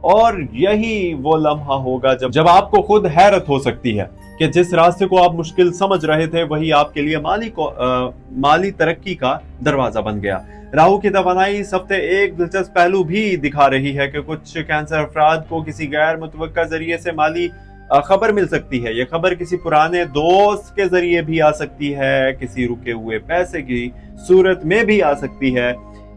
اور یہی وہ لمحہ ہوگا جب آپ کو خود حیرت ہو سکتی ہے کہ جس راستے کو آپ مشکل سمجھ رہے تھے وہی آپ کے لیے مالی ترقی کا دروازہ بن گیا۔ راہو کی توانائی اس ہفتے ایک دلچسپ پہلو بھی دکھا رہی ہے کہ کچھ کینسر افراد کو کسی غیر متوقع ذریعے سے مالی خبر مل سکتی ہے۔ یہ خبر کسی پرانے دوست کے ذریعے بھی آ سکتی ہے، کسی رکے ہوئے پیسے کی صورت میں بھی آ سکتی ہے،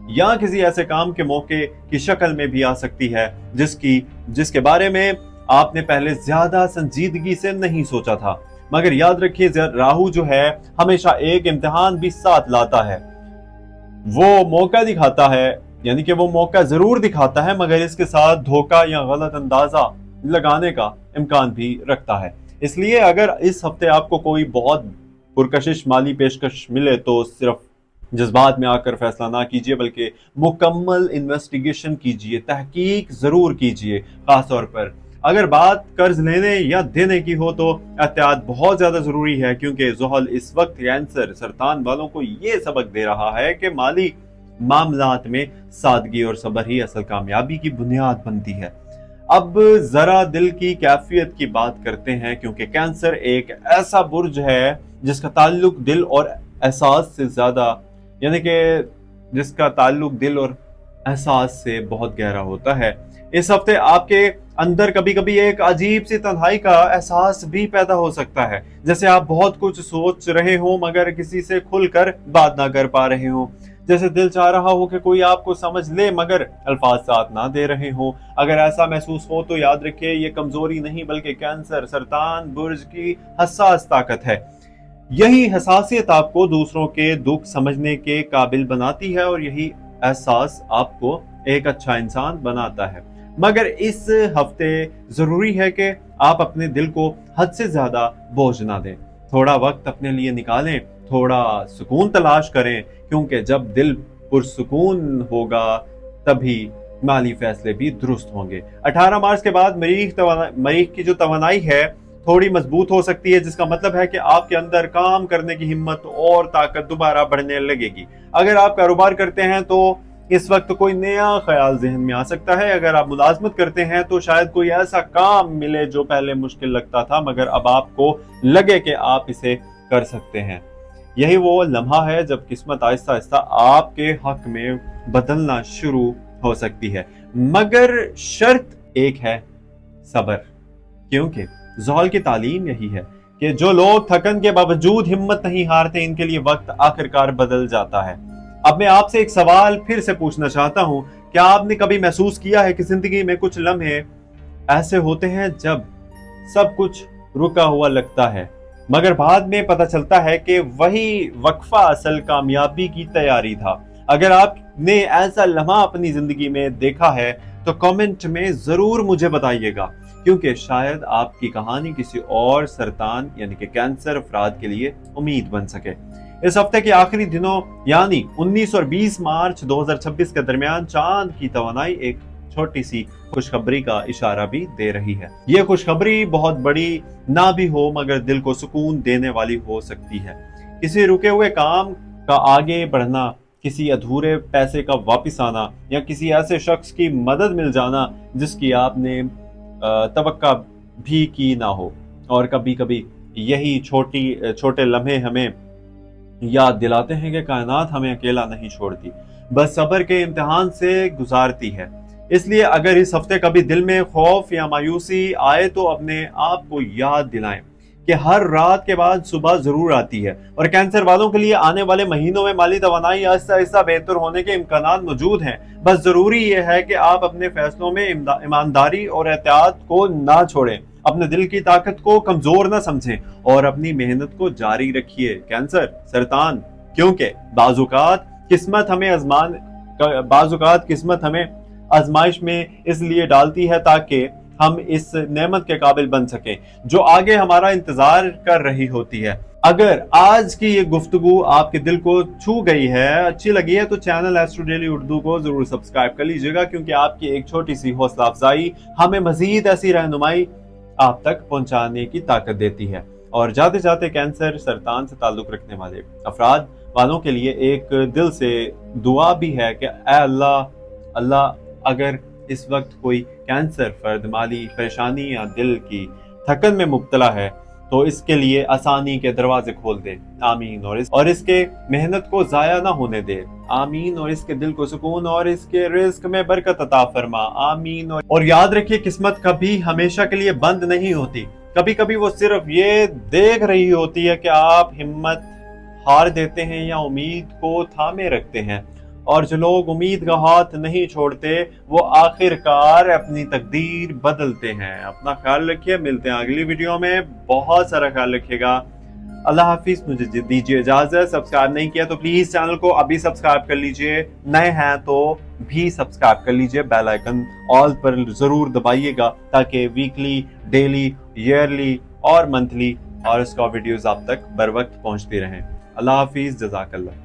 یا کسی ایسے کام کے موقع کی شکل میں بھی آ سکتی ہے جس کے بارے میں آپ نے پہلے زیادہ سنجیدگی سے نہیں سوچا تھا۔ مگر یاد رکھیے راہو جو ہے ہمیشہ ایک امتحان بھی ساتھ لاتا ہے۔ وہ موقع دکھاتا ہے، یعنی کہ وہ موقع ضرور دکھاتا ہے مگر اس کے ساتھ دھوکہ یا غلط اندازہ لگانے کا امکان بھی رکھتا ہے۔ اس لیے اگر اس ہفتے آپ کو کوئی بہت پرکشش مالی پیشکش ملے تو صرف جذبات میں آ کر فیصلہ نہ کیجیے، بلکہ مکمل انویسٹیگیشن کیجیے، تحقیق ضرور کیجیے۔ خاص طور پر اگر بات قرض لینے یا دینے کی ہو تو احتیاط بہت زیادہ ضروری ہے، کیونکہ زحل اس وقت کینسر سرطان والوں کو یہ سبق دے رہا ہے کہ مالی معاملات میں سادگی اور صبر ہی اصل کامیابی کی بنیاد بنتی ہے۔ اب ذرا دل کی کیفیت کی بات کرتے ہیں، کیونکہ کینسر ایک ایسا برج ہے جس کا تعلق دل اور احساس سے زیادہ، یعنی کہ جس کا تعلق دل اور احساس سے بہت گہرا ہوتا ہے۔ اس ہفتے آپ کے اندر کبھی کبھی ایک عجیب سی تنہائی کا احساس بھی پیدا ہو سکتا ہے، جیسے آپ بہت کچھ سوچ رہے ہوں مگر کسی سے کھل کر بات نہ کر پا رہے ہوں، جیسے دل چاہ رہا ہو کہ کوئی آپ کو سمجھ لے مگر الفاظ ساتھ نہ دے رہے ہوں۔ اگر ایسا محسوس ہو تو یاد رکھیں یہ کمزوری نہیں بلکہ کینسر سرطان برج کی حساس طاقت ہے۔ یہی حساسیت آپ کو دوسروں کے دکھ سمجھنے کے قابل بناتی ہے اور یہی احساس آپ کو ایک اچھا انسان بناتا ہے۔ مگر اس ہفتے ضروری ہے کہ آپ اپنے دل کو حد سے زیادہ بوجھ نہ دیں، تھوڑا وقت اپنے لیے نکالیں، تھوڑا سکون تلاش کریں، کیونکہ جب دل پرسکون ہوگا تبھی مالی فیصلے بھی درست ہوں گے۔ 18 مارچ کے بعد مریخ کی جو توانائی ہے تھوڑی مضبوط ہو سکتی ہے، جس کا مطلب ہے کہ آپ کے اندر کام کرنے کی ہمت اور طاقت دوبارہ بڑھنے لگے گی۔ اگر آپ کاروبار کرتے ہیں تو اس وقت کوئی نیا خیال ذہن میں آ سکتا ہے، اگر آپ ملازمت کرتے ہیں تو شاید کوئی ایسا کام ملے جو پہلے مشکل لگتا تھا مگر اب آپ کو لگے کہ آپ اسے کر سکتے ہیں۔ یہی وہ لمحہ ہے جب قسمت آہستہ آہستہ آپ کے حق میں بدلنا شروع ہو سکتی ہے، مگر شرط ایک ہے، صبر، کیونکہ زحل کی تعلیم یہی ہے کہ جو لوگ تھکن کے باوجود ہمت نہیں ہارتے ان کے لیے وقت آخرکار بدل جاتا ہے۔ اب میں آپ سے ایک سوال پھر سے پوچھنا چاہتا ہوں، کیا آپ نے کبھی محسوس کیا ہے کہ زندگی میں کچھ لمحے ایسے ہوتے ہیں جب سب کچھ رکا ہوا لگتا ہے مگر بعد میں پتہ چلتا ہے کہ وہی وقفہ اصل کامیابی کی تیاری تھا؟ اگر آپ نے ایسا لمحہ اپنی زندگی میں دیکھا ہے تو کامنٹ میں ضرور مجھے بتائیے گا، کیونکہ شاید آپ کی کہانی کسی اور سرطان یعنی کہ کینسر افراد کے لیے امید بن سکے۔ اس ہفتے کے آخری دنوں یعنی 19 اور 20 مارچ 2026 کے درمیان چاند کی توانائی ایک چھوٹی سی خوشخبری کا اشارہ بھی دے رہی ہے۔ یہ خوشخبری بہت بڑی نہ بھی ہو مگر دل کو سکون دینے والی ہو سکتی ہے۔ کسی رکے ہوئے کام کا آگے بڑھنا، کسی ادھورے پیسے کا واپس آنا یا کسی ایسے شخص کی مدد مل جانا جس کی آپ نے توقع بھی کی نہ ہو۔ اور کبھی کبھی یہی چھوٹے لمحے ہمیں یاد دلاتے ہیں کہ کائنات ہمیں اکیلا نہیں چھوڑتی، بس صبر کے امتحان سے گزارتی ہے۔ اس لیے اگر اس ہفتے کبھی دل میں خوف یا مایوسی آئے تو اپنے آپ کو یاد دلائیں کہ ہر رات کے بعد صبح ضرور آتی ہے، اور کینسر والوں کے لیے آنے والے مہینوں میں مالی توانائی آہستہ آہستہ بہتر ہونے کے امکانات موجود ہیں۔ بس ضروری یہ ہے کہ آپ اپنے فیصلوں میں ایمانداری اور احتیاط کو نہ چھوڑیں، اپنے دل کی طاقت کو کمزور نہ سمجھیں اور اپنی محنت کو جاری رکھیے۔ کینسر سرطان، کیونکہ بعض اوقات قسمت ہمیں آزمائش میں اس لیے ڈالتی ہے تاکہ ہم اس نعمت کے قابل بن سکیں جو آگے ہمارا انتظار کر رہی ہوتی ہے۔ اگر آج کی یہ گفتگو آپ کے دل کو چھو گئی ہے، اچھی لگی ہے، تو چینل ایسٹرو ڈیلی اردو کو ضرور سبسکرائب کر لیجئے گا، کیونکہ آپ کی ایک چھوٹی سی حوصلہ افزائی ہمیں مزید ایسی رہنمائی آپ تک پہنچانے کی طاقت دیتی ہے۔ اور جاتے جاتے کینسر سرطان سے تعلق رکھنے والے افراد والوں کے لیے ایک دل سے دعا بھی ہے کہ اے اللہ اگر اس وقت کوئی کینسر فرد، مالی پریشانی یا دل کی تھکن میں مبتلا ہے تو اس کے لیے آسانی کے دروازے کھول دے، آمین، اور اس کے محنت کو ضائع نہ ہونے دے، آمین، اور اس کے دل کو سکون اور اس کے رزق میں برکت عطا فرما، آمین۔ اور یاد رکھیے قسمت کبھی ہمیشہ کے لیے بند نہیں ہوتی، کبھی کبھی وہ صرف یہ دیکھ رہی ہوتی ہے کہ آپ ہمت ہار دیتے ہیں یا امید کو تھامے رکھتے ہیں، اور جو لوگ امید کا ہاتھ نہیں چھوڑتے وہ آخر کار اپنی تقدیر بدلتے ہیں۔ اپنا خیال رکھیے، ملتے ہیں اگلی ویڈیو میں، بہت سارا خیال رکھیے گا، اللہ حافظ۔ مجھے دیجیے اجازت، سبسکرائب نہیں کیا تو پلیز چینل کو ابھی سبسکرائب کر لیجیے، نئے ہیں تو بھی سبسکرائب کر لیجیے، بیل آئیکن آل پر ضرور دبائیے گا تاکہ ویکلی، ڈیلی، ایئرلی اور منتھلی اور اس کا ویڈیوز آپ تک بر وقت پہنچتی رہیں۔ اللہ حافظ، جزاک اللہ۔